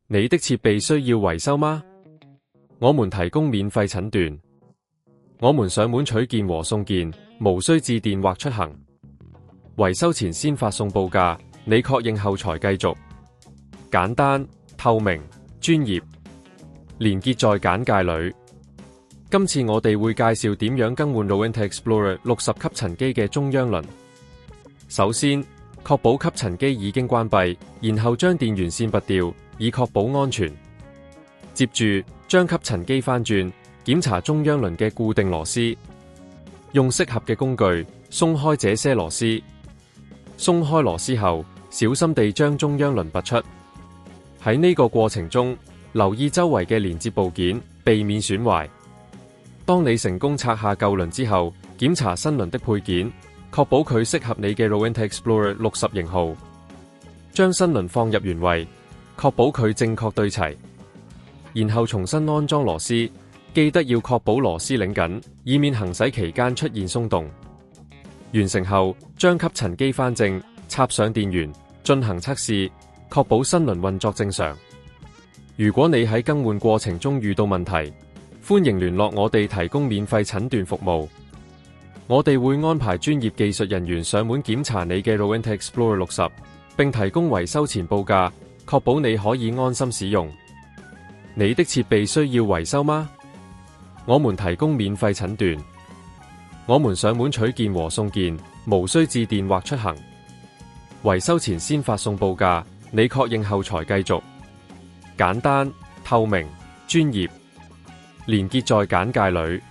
你的設備需要維修嗎？我們提供免費診斷。我們上門取件和送件，無需致電或出行。維修前先發送報價，你確認後才繼續。簡單、透明、專業。連結在簡介裏。今次我哋會介紹點樣更換 Rowenta Explorer 60吸塵機嘅中央輪。首先，確保吸塵機已經關閉，然後將電源線拔掉，以確保安全。接住，將吸塵機翻轉，檢查中央輪嘅固定螺絲。用適合嘅工具鬆開這些螺絲。鬆開螺絲後，小心地將中央輪拔出。喺呢個過程中，留意周圍嘅連接部件，避免損壞。當你成功拆下舊輪之後，檢查新輪的配件，確保佢適合你嘅 Rowenta Explorer 60型號。將新輪放入原位，確保佢正確對齊。然後重新安裝螺絲，記得要確保螺絲擰緊，以免行駛期間出現鬆動。完成後，將吸塵機翻正，插上電源，進行測試，確保新輪運作正常。如果你喺更換過程中遇到問題，歡迎聯絡我哋提供免費診斷服務。我哋會安排專業技術人員上門檢查你嘅 Rowenta Explorer 60，並提供維修前報價，確保你可以安心使用。你的設備需要維修嗎？我們提供免費診斷。我們上門取件和送件，無需致電或出行。維修前先發送報價，你確認後才繼續。簡單、透明、專業。連結在簡介裏。